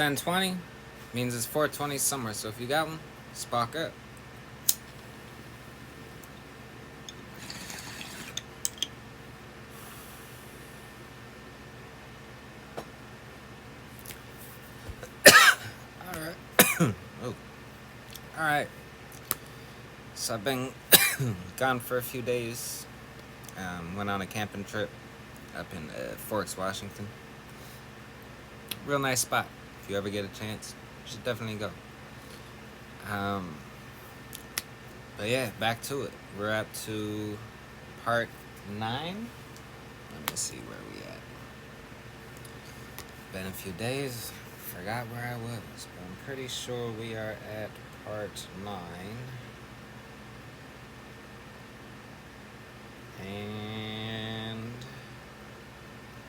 1020 means it's 420 somewhere. So if you got one, spark up. Alright. Oh. Alright. So I've been gone for a few days. Went on a camping trip up in Forks, Washington. Real nice spot. If you ever get a chance, you should definitely go. But yeah, back to it. We're up to part 9. Let me see where we at. Been a few days. Forgot where I was, but I'm pretty sure we are at part 9. And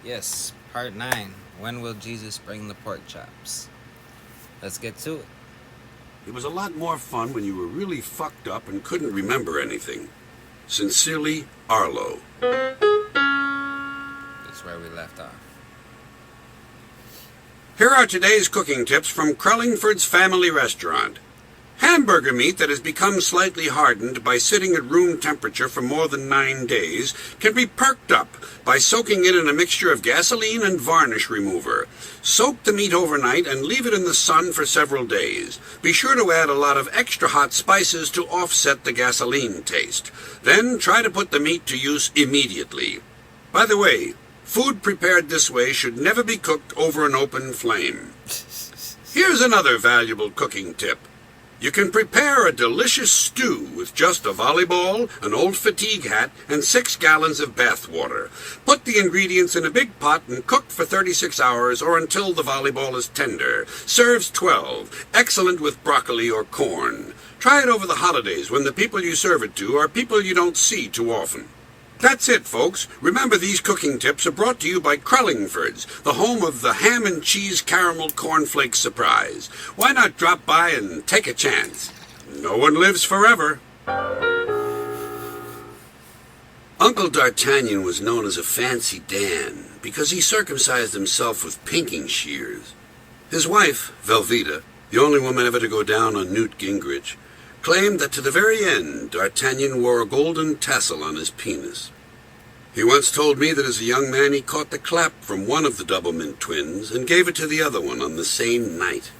yes, part 9. When will Jesus bring the pork chops? Let's get to it. It was a lot more fun when you were really fucked up and couldn't remember anything. Sincerely, Arlo. That's where we left off. Here are today's cooking tips from Crellingford's Family Restaurant. Hamburger meat that has become slightly hardened by sitting at room temperature for more than 9 days can be perked up by soaking it in a mixture of gasoline and varnish remover. Soak the meat overnight and leave it in the sun for several days. Be sure to add a lot of extra hot spices to offset the gasoline taste. Then try to put the meat to use immediately. By the way, food prepared this way should never be cooked over an open flame. Here's another valuable cooking tip. You can prepare a delicious stew with just a volleyball, an old fatigue hat, and 6 gallons of bath water. Put the ingredients in a big pot and cook for 36 hours or until the volleyball is tender. Serves 12. Excellent with broccoli or corn. Try it over the holidays when the people you serve it to are people you don't see too often. That's it, folks. Remember, these cooking tips are brought to you by Crellingford's, the home of the ham and cheese caramel cornflake surprise. Why not drop by and take a chance? No one lives forever. Uncle D'Artagnan was known as a Fancy Dan because he circumcised himself with pinking shears. His wife, Velveeta, the only woman ever to go down on Newt Gingrich, claimed that to the very end, D'Artagnan wore a golden tassel on his penis. He once told me that as a young man he caught the clap from one of the Doublemint twins and gave it to the other one on the same night.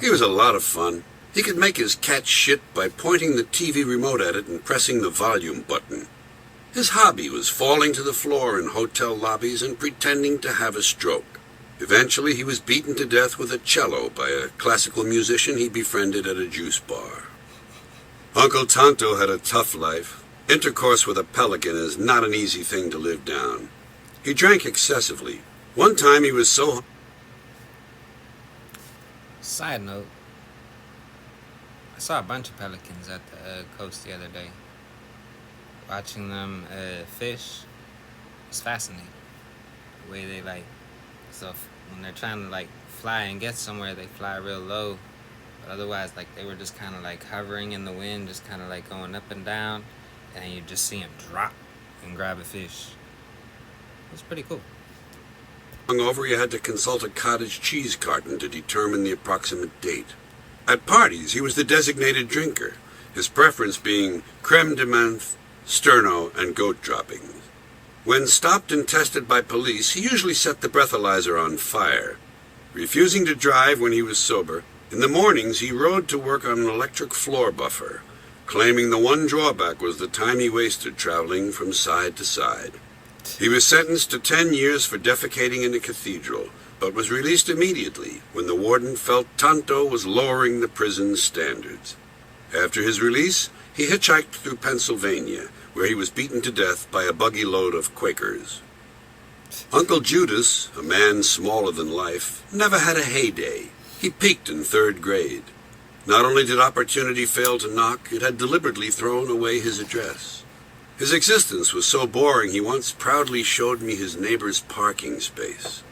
He was a lot of fun. He could make his cat shit by pointing the TV remote at it and pressing the volume button. His hobby was falling to the floor in hotel lobbies and pretending to have a stroke. Eventually he was beaten to death with a cello by a classical musician he befriended at a juice bar. Uncle Tonto had a tough life. Intercourse with a pelican is not an easy thing to live down. He drank excessively. One time he was so... Side note, I saw a bunch of pelicans at the coast the other day. Watching them fish, it's fascinating. The way they so when they're trying to fly and get somewhere, they fly real low. Otherwise, they were just kind of hovering in the wind, just kind of going up and down, and you just see them drop and grab a fish. It was pretty cool. Hungover, you had to consult a cottage cheese carton to determine the approximate date. At parties, he was the designated drinker, his preference being creme de menthe, sterno, and goat droppings. When stopped and tested by police, he usually set the breathalyzer on fire. Refusing to drive when he was sober, in the mornings, he rode to work on an electric floor buffer, claiming the one drawback was the time he wasted traveling from side to side. He was sentenced to 10 years for defecating in a cathedral, but was released immediately when the warden felt Tonto was lowering the prison's standards. After his release, he hitchhiked through Pennsylvania, where he was beaten to death by a buggy load of Quakers. Uncle Judas, a man smaller than life, never had a heyday. He peaked in 3rd grade. Not only did opportunity fail to knock, it had deliberately thrown away his address. His existence was so boring he once proudly showed me his neighbor's parking space.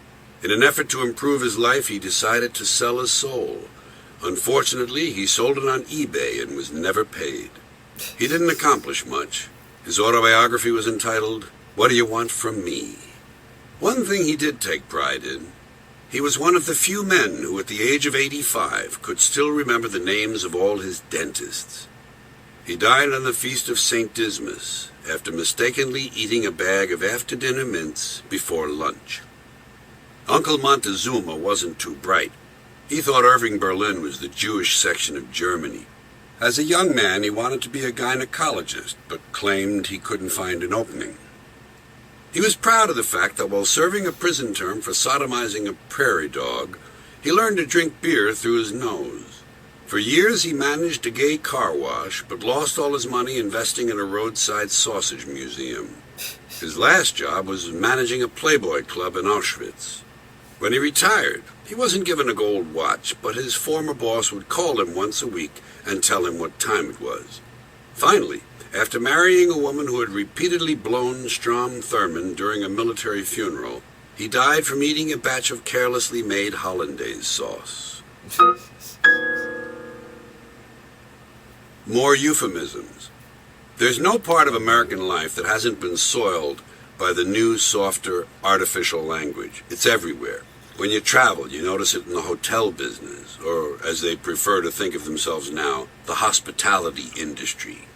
In an effort to improve his life, he decided to sell his soul. Unfortunately, he sold it on eBay and was never paid. He didn't accomplish much. His autobiography was entitled, "What Do You Want From Me?" One thing he did take pride in. He was one of the few men who at the age of 85 could still remember the names of all his dentists. He died on the feast of St. Dismas after mistakenly eating a bag of after-dinner mints before lunch. Uncle Montezuma wasn't too bright. He thought Irving Berlin was the Jewish section of Germany. As a young man, he wanted to be a gynecologist, but claimed he couldn't find an opening. He was proud of the fact that while serving a prison term for sodomizing a prairie dog, he learned to drink beer through his nose. For years he managed a gay car wash, but lost all his money investing in a roadside sausage museum. His last job was managing a Playboy club in Auschwitz. When he retired, he wasn't given a gold watch, but his former boss would call him once a week and tell him what time it was. Finally, after marrying a woman who had repeatedly blown Strom Thurmond during a military funeral, he died from eating a batch of carelessly made hollandaise sauce. More euphemisms. There's no part of American life that hasn't been soiled by the new, softer, artificial language. It's everywhere. When you travel, you notice it in the hotel business, or, as they prefer to think of themselves now, the hospitality industry.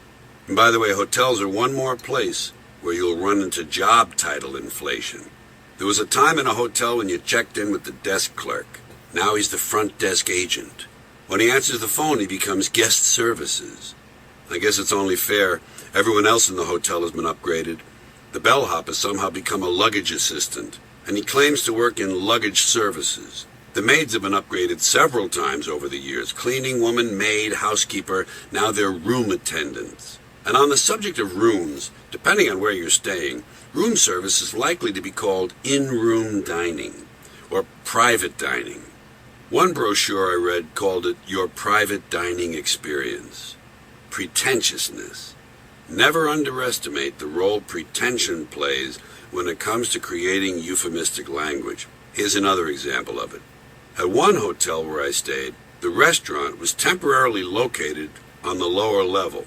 And by the way, hotels are one more place where you'll run into job title inflation. There was a time in a hotel when you checked in with the desk clerk. Now he's the front desk agent. When he answers the phone, he becomes guest services. I guess it's only fair. Everyone else in the hotel has been upgraded. The bellhop has somehow become a luggage assistant, and he claims to work in luggage services. The maids have been upgraded several times over the years. Cleaning woman, maid, housekeeper, now they're room attendants. And on the subject of rooms, depending on where you're staying, room service is likely to be called in-room dining or private dining. One brochure I read called it your private dining experience. Pretentiousness. Never underestimate the role pretension plays when it comes to creating euphemistic language. Here's another example of it. At one hotel where I stayed, the restaurant was temporarily located on the lower level.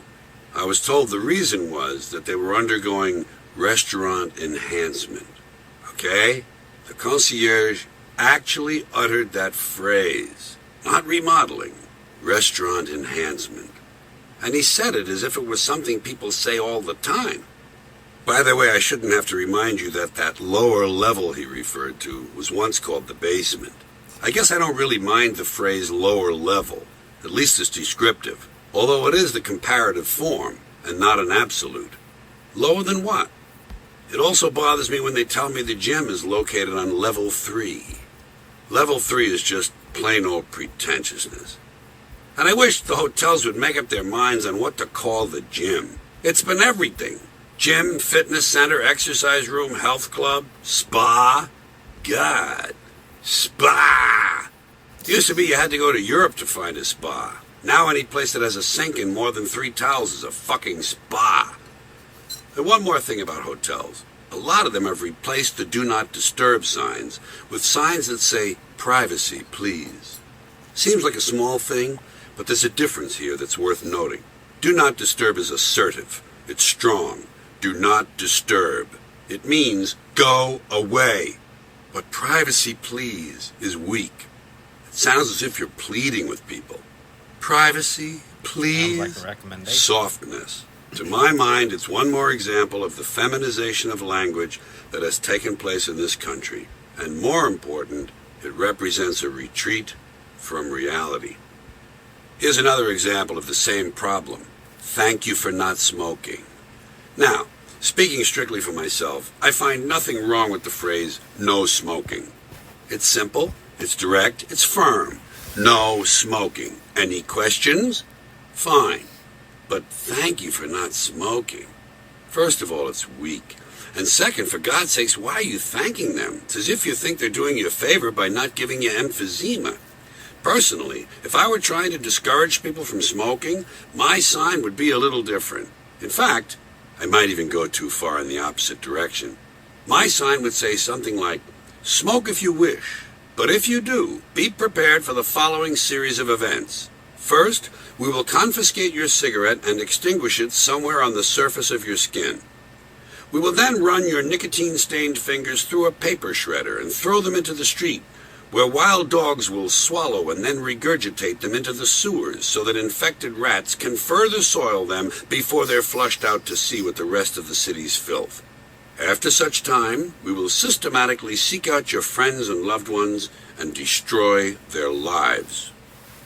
I was told the reason was that they were undergoing restaurant enhancement. Okay? The concierge actually uttered that phrase. Not remodeling, restaurant enhancement. And he said it as if it was something people say all the time. By the way, I shouldn't have to remind you that that lower level he referred to was once called the basement. I guess I don't really mind the phrase lower level. At least it's descriptive. Although it is the comparative form, and not an absolute. Lower than what? It also bothers me when they tell me the gym is located on level 3. Level 3 is just plain old pretentiousness. And I wish the hotels would make up their minds on what to call the gym. It's been everything. Gym, fitness center, exercise room, health club, spa. God, spa! It used to be you had to go to Europe to find a spa. Now any place that has a sink and more than 3 towels is a fucking spa. And one more thing about hotels. A lot of them have replaced the do not disturb signs with signs that say, privacy, please. Seems like a small thing, but there's a difference here that's worth noting. Do not disturb is assertive. It's strong. Do not disturb. It means go away. But privacy, please, is weak. It sounds as if you're pleading with people. Privacy, please, sounds like a recommendation. Softness. To my mind, it's one more example of the feminization of language that has taken place in this country. And more important, it represents a retreat from reality. Here's another example of the same problem. Thank you for not smoking. Now, speaking strictly for myself, I find nothing wrong with the phrase no smoking. It's simple, it's direct, it's firm. No smoking. Any questions? Fine. But thank you for not smoking. First of all, it's weak. And second, for God's sakes, why are you thanking them? It's as if you think they're doing you a favor by not giving you emphysema. Personally, if I were trying to discourage people from smoking, my sign would be a little different. In fact, I might even go too far in the opposite direction. My sign would say something like, smoke if you wish, but if you do, be prepared for the following series of events. First, we will confiscate your cigarette and extinguish it somewhere on the surface of your skin. We will then run your nicotine-stained fingers through a paper shredder and throw them into the street, where wild dogs will swallow and then regurgitate them into the sewers so that infected rats can further soil them before they're flushed out to sea with the rest of the city's filth. After such time, we will systematically seek out your friends and loved ones and destroy their lives.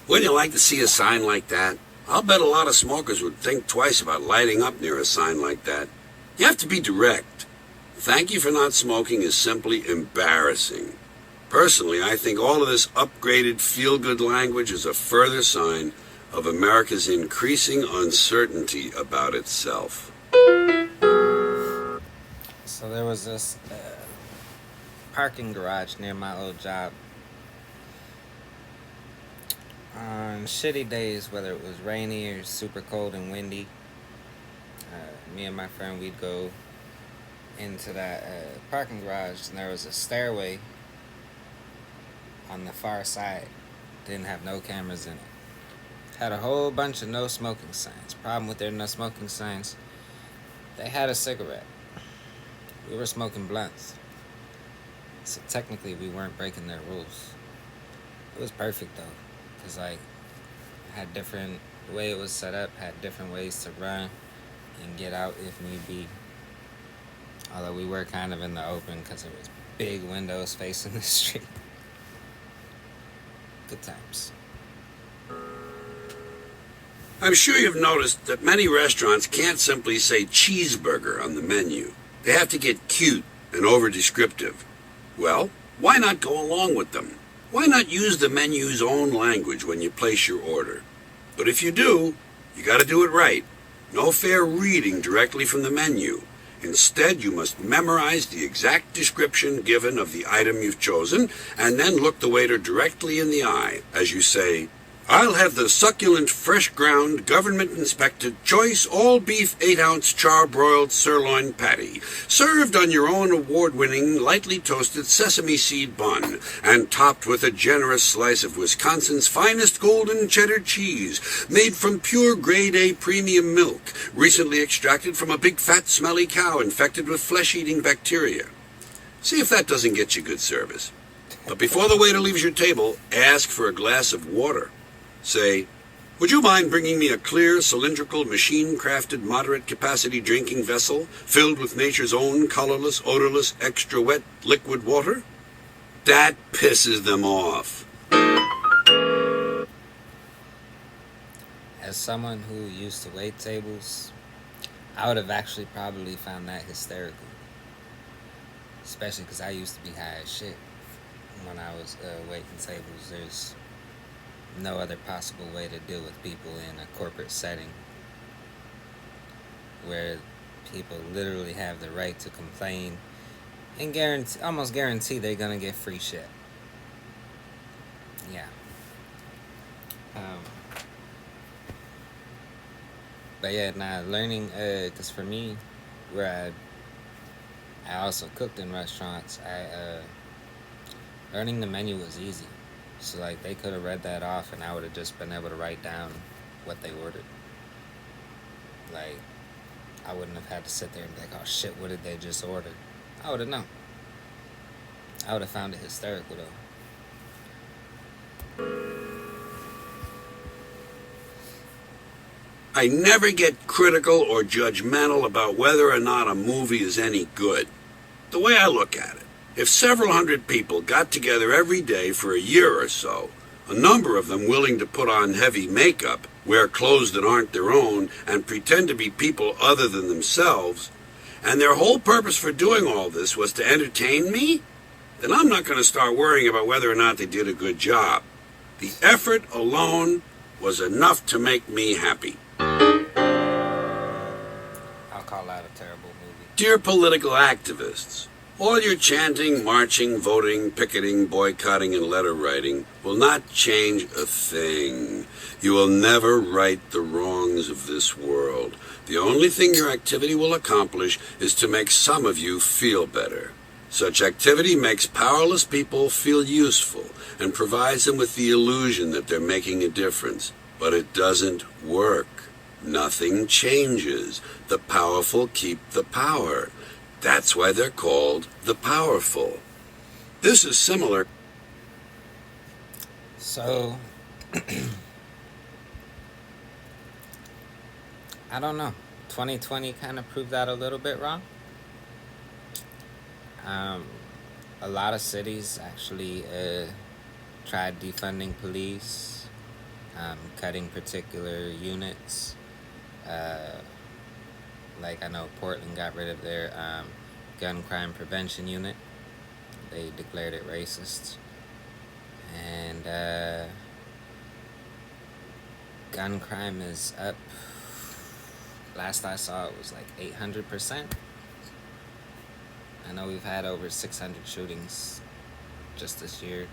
Wouldn't you like to see a sign like that? I'll bet a lot of smokers would think twice about lighting up near a sign like that. You have to be direct. Thank you for not smoking is simply embarrassing. Personally, I think all of this upgraded feel-good language is a further sign of America's increasing uncertainty about itself. So there was this parking garage near my old job. On shitty days, whether it was rainy or super cold and windy, me and my friend, we'd go into that parking garage, and there was a stairway on the far side. Didn't have no cameras in it. Had a whole bunch of no smoking signs. Problem with their no smoking signs, they had a cigarette. We were smoking blunts. So technically we weren't breaking their rules. It was perfect though, because like, had different, the way it was set up had different ways to run and get out if need be. Although we were kind of in the open because there was big windows facing the street. Good times. I'm sure you've noticed that many restaurants can't simply say cheeseburger on the menu. They have to get cute and over-descriptive. Well, why not go along with them? Why not use the menu's own language when you place your order? But if you do, you gotta do it right. No fair reading directly from the menu. Instead, you must memorize the exact description given of the item you've chosen, and then look the waiter directly in the eye as you say, "I'll have the succulent, fresh-ground, government-inspected, choice, all-beef, 8-ounce char-broiled sirloin patty, served on your own award-winning, lightly toasted sesame seed bun, and topped with a generous slice of Wisconsin's finest golden cheddar cheese, made from pure grade-A premium milk, recently extracted from a big, fat, smelly cow infected with flesh-eating bacteria." See if that doesn't get you good service. But before the waiter leaves your table, ask for a glass of water. Say, "Would you mind bringing me a clear, cylindrical, machine-crafted, moderate-capacity drinking vessel filled with nature's own colorless, odorless, extra-wet liquid water?" That pisses them off. As someone who used to wait tables, I would have actually probably found that hysterical. Especially because I used to be high as shit when I was waiting tables. There's no other possible way to deal with people in a corporate setting where people literally have the right to complain and almost guarantee they're gonna get free shit. Yeah. But yeah, learning, because for me, where I also cooked in restaurants, learning the menu was easy. So like they could have read that off and I would have just been able to write down what they ordered. Like I wouldn't have had to sit there and be like, oh shit, what did they just order? I would have known. I would have found it hysterical though. I never get critical or judgmental about whether or not a movie is any good. The way I look at it, if several hundred people got together every day for a year or so, a number of them willing to put on heavy makeup, wear clothes that aren't their own, and pretend to be people other than themselves, and their whole purpose for doing all this was to entertain me, then I'm not going to start worrying about whether or not they did a good job. The effort alone was enough to make me happy. I'll call that a terrible movie. Dear political activists, all your chanting, marching, voting, picketing, boycotting, and letter writing will not change a thing. You will never right the wrongs of this world. The only thing your activity will accomplish is to make some of you feel better. Such activity makes powerless people feel useful and provides them with the illusion that they're making a difference. But it doesn't work. Nothing changes. The powerful keep the power. That's why they're called the powerful. This is similar. So, I don't know. 2020 kind of proved that a little bit wrong. Um, a lot of cities actually tried defunding police, cutting particular units. Uh, like I know Portland got rid of their gun crime prevention unit. They declared it racist. And gun crime is up. Last I saw, it was like 800%. I know we've had over 600 shootings just this year.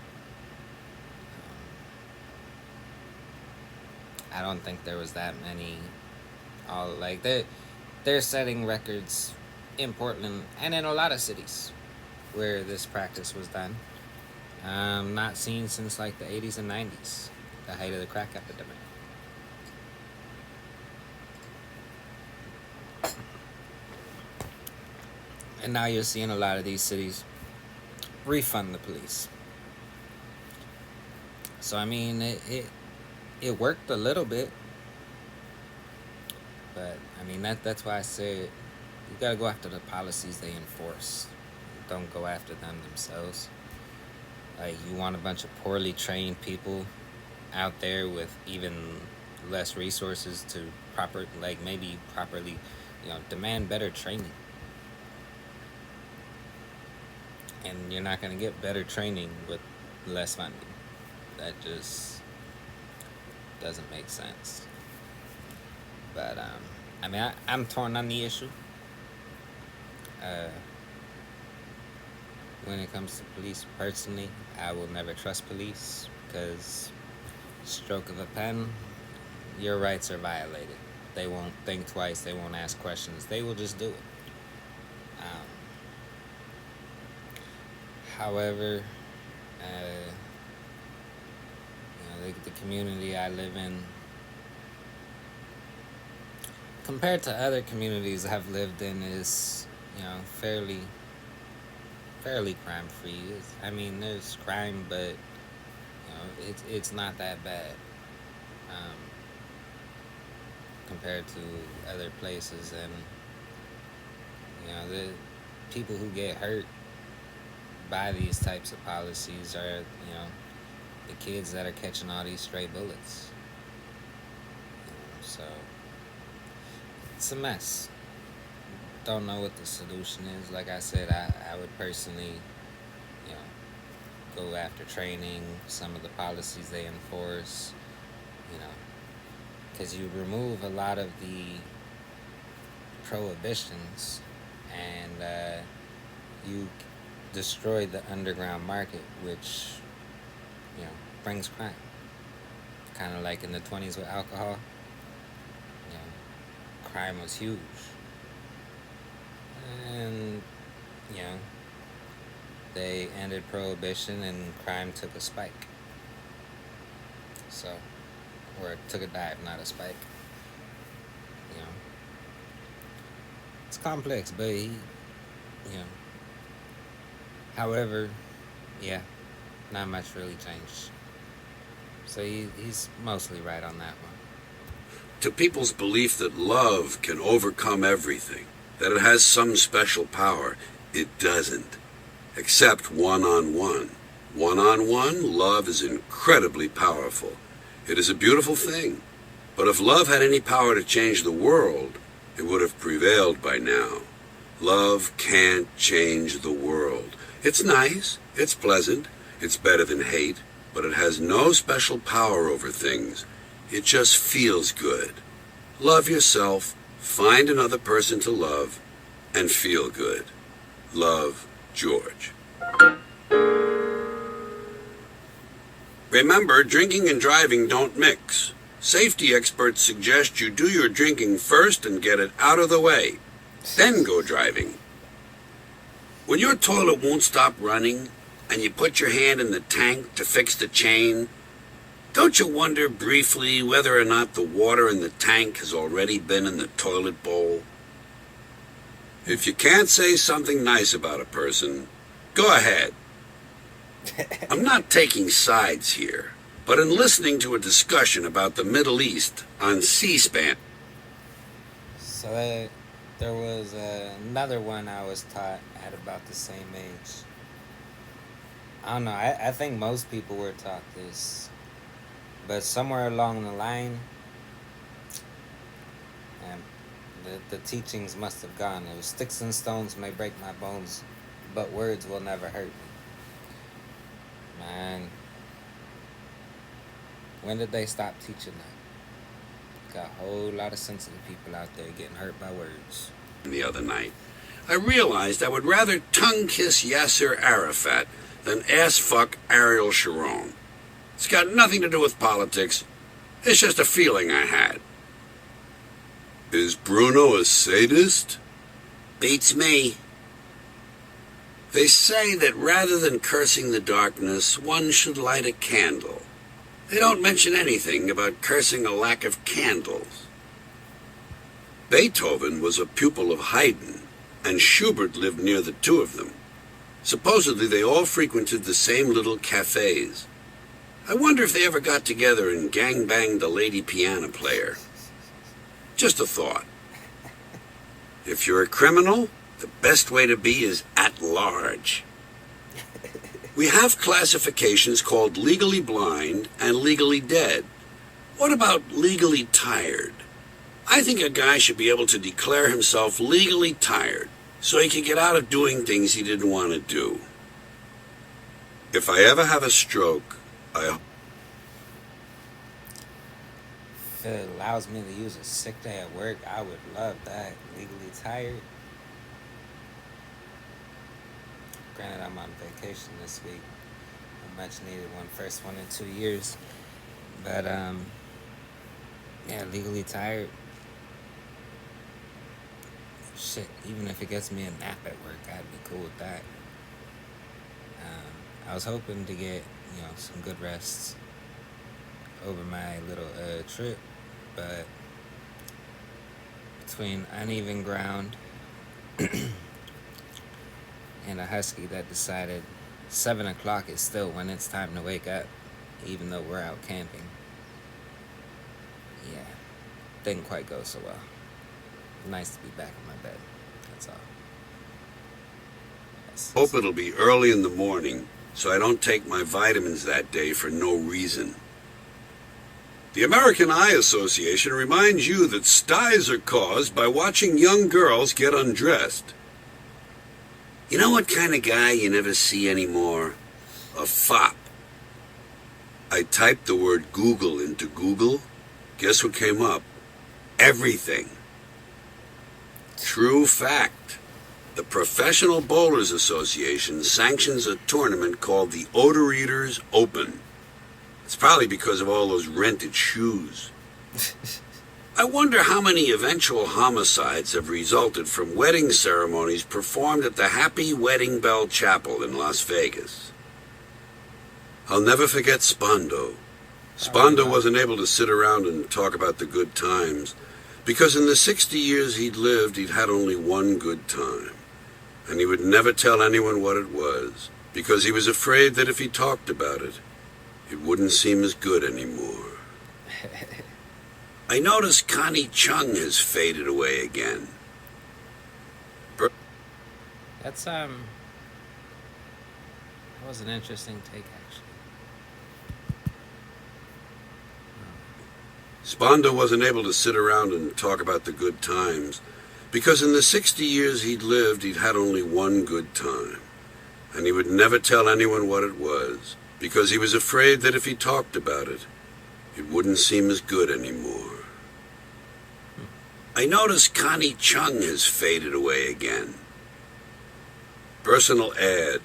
I don't think there was that many. All like they're setting records in Portland and in a lot of cities where this practice was done. Not seen since like the 80s and 90s, the height of the crack epidemic. And now you're seeing a lot of these cities refund the police. So I mean, it worked a little bit, but I mean that's why I said you gotta go after the policies they enforce. Don't go after them themselves. Like, you want a bunch of poorly trained people out there with even less resources to maybe properly, demand better training. And you're not going to get better training with less funding. That just doesn't make sense. But, I mean, I'm torn on the issue. When it comes to police, personally, I will never trust police because stroke of a pen, your rights are violated. They won't think twice. They won't ask questions. They will just do it. However, the community I live in, compared to other communities I've lived in, is fairly crime free. I mean, there's crime, but it's not that bad compared to other places. And the people who get hurt by these types of policies are the kids that are catching all these stray bullets. So it's a mess. Don't know what the solution is. Like I said, I would personally, go after training, some of the policies they enforce, because you remove a lot of the prohibitions and you destroy the underground market, which, brings crime. Kind of like in the 20s with alcohol, crime was huge. And, they ended prohibition and crime took a spike. So, or it took a dive, not a spike. It's complex, but however, not much really changed. So he's mostly right on that one. To people's belief that love can overcome everything, that it has some special power, it doesn't. Except one-on-one. One-on-one, love is incredibly powerful. It is a beautiful thing. But if love had any power to change the world, it would have prevailed by now. Love can't change the world. It's nice, it's pleasant, it's better than hate, but it has no special power over things. It just feels good. Love yourself, find another person to love, and feel good. Love, George. Remember, drinking and driving don't mix. Safety experts suggest you do your drinking first and get it out of the way. Then go driving. When your toilet won't stop running and you put your hand in the tank to fix the chain, don't you wonder briefly whether or not the water in the tank has already been in the toilet bowl? If you can't say something nice about a person, go ahead. I'm not taking sides here. but in listening to a discussion about the Middle East on C-SPAN. So there was another one I was taught at about the same age. I don't know. I think most people were taught this, but somewhere along the line, the teachings must have gone. It was sticks and stones may break my bones, but words will never hurt me. Man, when did they stop teaching that? Got a whole lot of sensitive people out there getting hurt by words. The other night, I realized I would rather tongue-kiss Yasser Arafat than ass-fuck Ariel Sharon. It's got nothing to do with politics. It's just a feeling I had. Is Bruno a sadist? Beats me. They say that rather than cursing the darkness, one should light a candle. They don't mention anything about cursing a lack of candles. Beethoven was a pupil of Haydn, and Schubert lived near the two of them. Supposedly they all frequented the same little cafes. I wonder if they ever got together and gangbanged the lady piano player. Just a thought. If you're a criminal, the best way to be is at large. We have classifications called legally blind and legally dead. What about legally tired? I think a guy should be able to declare himself legally tired so he can get out of doing things he didn't want to do. If I ever have a stroke, If it allows me to use a sick day at work, I would love that. Legally tired. Granted, I'm on vacation this week. A much needed one, first one in 2 years. But, yeah, legally tired. Shit, even if it gets me a nap at work, I'd be cool with that. I was hoping to get, some good rests over my little trip, but between uneven ground and a husky that decided 7 o'clock is still when it's time to wake up, even though we're out camping. Yeah, didn't quite go so well. Nice to be back in my bed, that's all. Hope it'll be early in the morning so I don't take my vitamins that day for no reason. The American Eye Association reminds you that styes are caused by watching young girls get undressed. You know what kind of guy you never see anymore? A fop. I typed the word Google into Google. Guess what came up? Everything. True fact. The Professional Bowlers Association sanctions a tournament called the Odor Eaters Open. It's probably because of all those rented shoes. I wonder how many eventual homicides have resulted from wedding ceremonies performed at the Happy Wedding Bell Chapel in Las Vegas. I'll never forget Spondo. Spondo wasn't able to sit around and talk about the good times because in the 60 years he'd lived, he'd had only one good time. And he would never tell anyone what it was because he was afraid that if he talked about it, it wouldn't seem as good anymore. I notice Connie Chung has faded away again. That was an interesting take, actually. Spondo wasn't able to sit around and talk about the good times because in the 60 years he'd lived, he'd had only one good time. And he would never tell anyone what it was because he was afraid that if he talked about it, it wouldn't seem as good anymore. I notice Connie Chung has faded away again. Personal ad.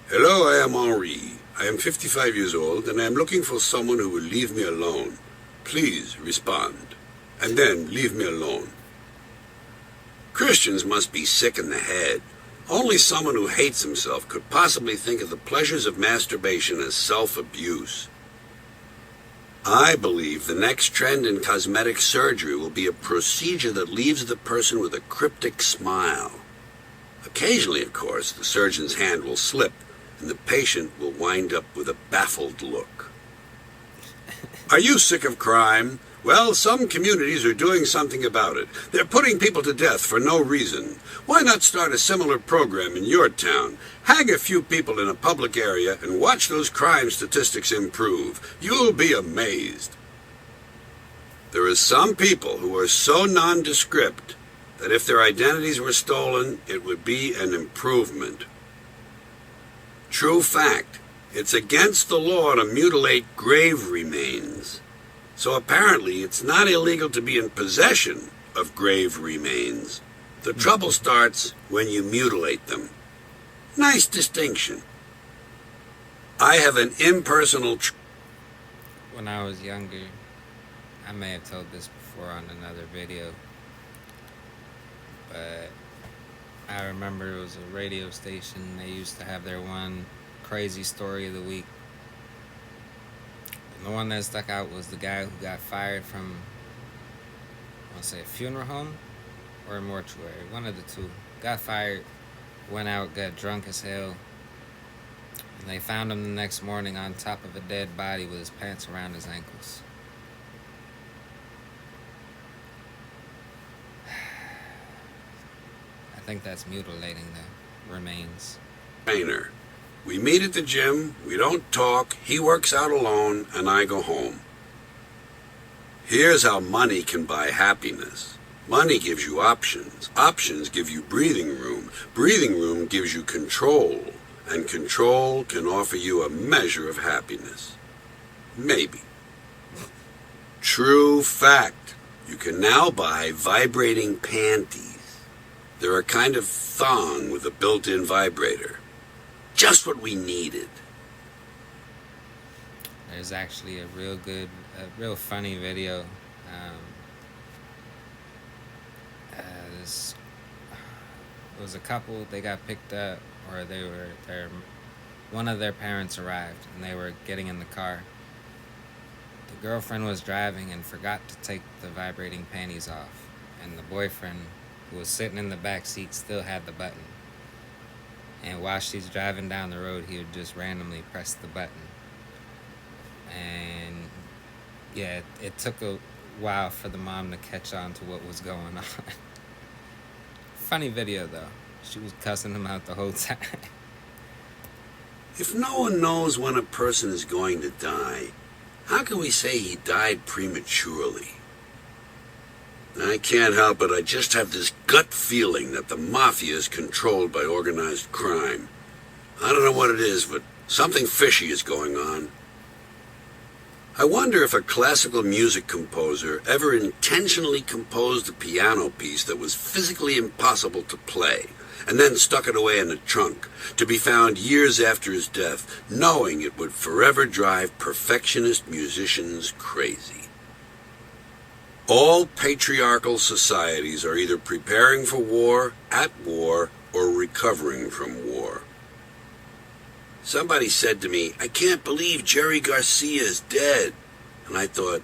Hello, I am Henri. I am 55 years old and I am looking for someone who will leave me alone. Please respond. And then leave me alone. Christians must be sick in the head. Only someone who hates himself could possibly think of the pleasures of masturbation as self-abuse. I believe the next trend in cosmetic surgery will be a procedure that leaves the person with a cryptic smile. Occasionally, of course, the surgeon's hand will slip and the patient will wind up with a baffled look. Are you sick of crime? Well, some communities are doing something about it. They're putting people to death for no reason. Why not start a similar program in your town? Hang a few people in a public area and watch those crime statistics improve. You'll be amazed. There are some people who are so nondescript that if their identities were stolen, it would be an improvement. True fact, it's against the law to mutilate grave remains. So apparently it's not illegal to be in possession of grave remains. The trouble starts when you mutilate them. Nice distinction. I have an impersonal... When I was younger, I may have told this before on another video, but I remember it was a radio station. They used to have their one crazy story of the week. And the one that stuck out was the guy who got fired from, I want to say, a funeral home or a mortuary. One of the two. Got fired, went out, got drunk as hell. And they found him the next morning on top of a dead body with his pants around his ankles. I think that's mutilating the remains. Trainer. We meet at the gym, we don't talk, he works out alone, and I go home. Here's how money can buy happiness. Money gives you options. Options give you breathing room. Breathing room gives you control. And control can offer you a measure of happiness. Maybe. True fact. You can now buy vibrating panties. They're a kind of thong with a built-in vibrator. Just what we needed. There's actually a real funny video. It was a couple. They got picked up, or one of their parents arrived, and they were getting in the car. The girlfriend was driving and forgot to take the vibrating panties off, and the boyfriend, who was sitting in the back seat, still had the button. And while she's driving down the road, he would just randomly press the button. And yeah, it took a while for the mom to catch on to what was going on. Funny video though. She was cussing him out the whole time. If no one knows when a person is going to die, how can we say he died prematurely? I can't help it, I just have this gut feeling that the mafia is controlled by organized crime. I don't know what it is, but something fishy is going on. I wonder if a classical music composer ever intentionally composed a piano piece that was physically impossible to play, and then stuck it away in a trunk, to be found years after his death, knowing it would forever drive perfectionist musicians crazy. All patriarchal societies are either preparing for war, at war, or recovering from war. Somebody said to me, I can't believe Jerry Garcia is dead. And I thought,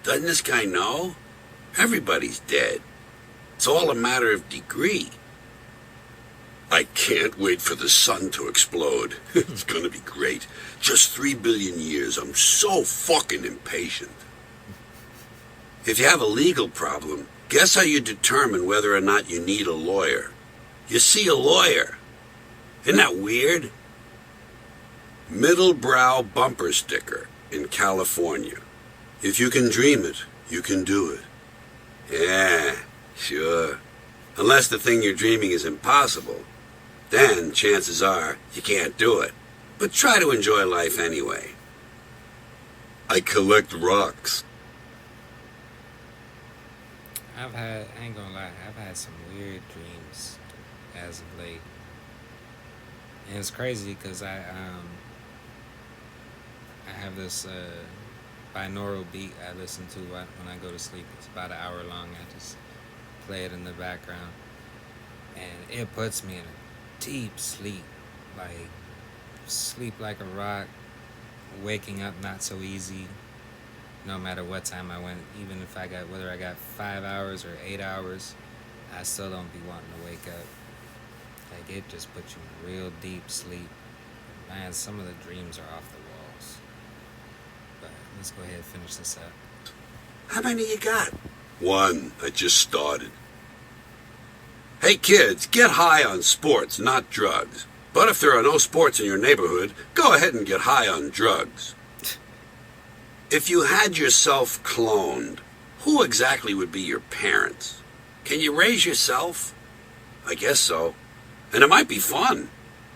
doesn't this guy know? Everybody's dead. It's all a matter of degree. I can't wait for the sun to explode. It's gonna be great. Just 3 billion years. I'm so fucking impatient. If you have a legal problem, guess how you determine whether or not you need a lawyer? You see a lawyer. Isn't that weird? Middle brow bumper sticker in California. If you can dream it, you can do it. Yeah, sure. Unless the thing you're dreaming is impossible, then chances are you can't do it. But try to enjoy life anyway. I collect rocks. I ain't gonna lie, I've had some weird dreams as of late. And it's crazy because I have this binaural beat I listen to when I go to sleep. It's about an hour long. I just play it in the background. And it puts me in a deep sleep. Like, sleep like a rock. Waking up not so easy. No matter what time I went, even if whether I got 5 hours or 8 hours, I still don't be wanting to wake up. Like, it just puts you in real deep sleep. Man, some of the dreams are off the walls. But let's go ahead and finish this up. How many you got? One. I just started. Hey kids, get high on sports, not drugs. But if there are no sports in your neighborhood, go ahead and get high on drugs. If you had yourself cloned, who exactly would be your parents? Can you raise yourself? I guess so. And it might be fun.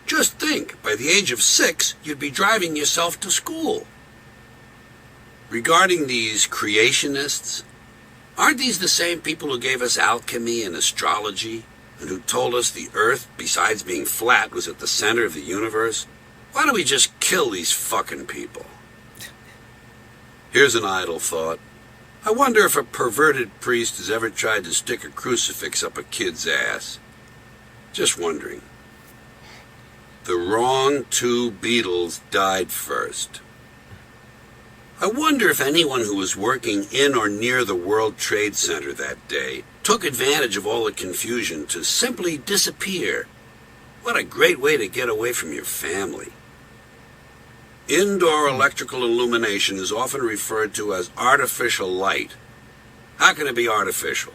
Just think, by the age of 6, you'd be driving yourself to school. Regarding these creationists, aren't these the same people who gave us alchemy and astrology, and who told us the Earth, besides being flat, was at the center of the universe? Why don't we just kill these fucking people? Here's an idle thought. I wonder if a perverted priest has ever tried to stick a crucifix up a kid's ass. Just wondering. The wrong two Beatles died first. I wonder if anyone who was working in or near the World Trade Center that day took advantage of all the confusion to simply disappear. What a great way to get away from your family. Indoor electrical illumination is often referred to as artificial light. How can it be artificial?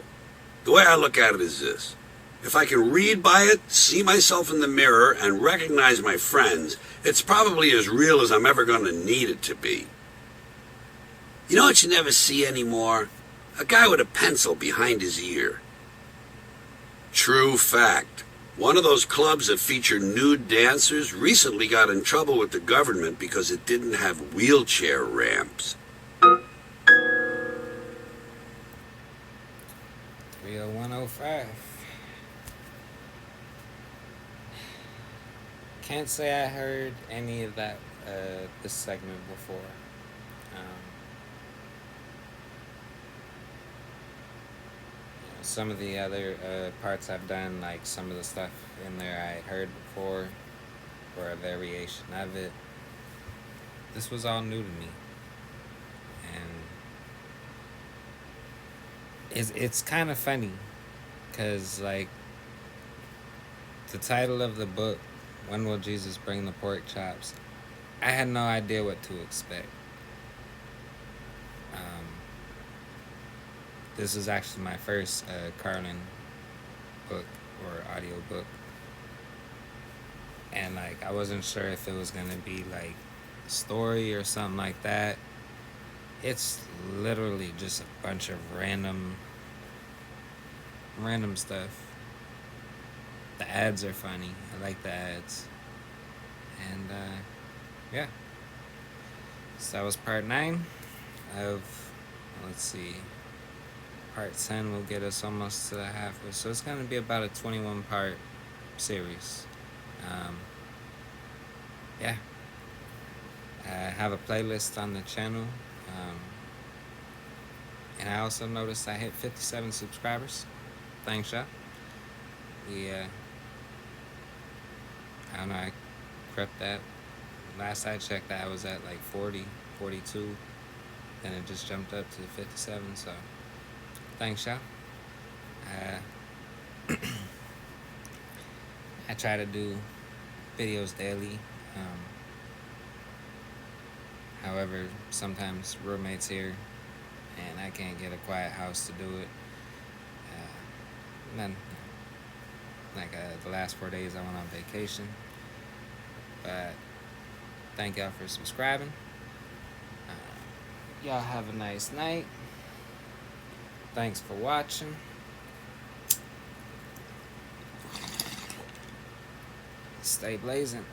The way I look at it is this. If I can read by it, see myself in the mirror, and recognize my friends, it's probably as real as I'm ever going to need it to be. You know what you never see anymore? A guy with a pencil behind his ear. True fact. One of those clubs that feature nude dancers recently got in trouble with the government because it didn't have wheelchair ramps. 30105. Can't say I heard any of that this segment before. Some of the other parts I've done, like some of the stuff in there I heard before, or a variation of it. This was all new to me, and it's kind of funny, cause like the title of the book, "When Will Jesus Bring the Pork Chops?" I had no idea what to expect. This is actually my first Carlin book or audio book. And like I wasn't sure if it was gonna be like a story or something like that. It's literally just a bunch of random stuff. The ads are funny. I like the ads. And yeah. So that was part 9 of, let's see, part 10 will get us almost to the halfway. So it's going to be about a 21-part series. Yeah. I have a playlist on the channel. And I also noticed I hit 57 subscribers. Thanks, y'all. I don't know, I crept that. Last I checked, I was at like 40, 42. Then it just jumped up to 57, so thanks, y'all. I try to do videos daily. However, sometimes roommates here, and I can't get a quiet house to do it. Then, like the last 4 days I went on vacation. But thank y'all for subscribing. Y'all have a nice night. Thanks for watching. Stay blazing.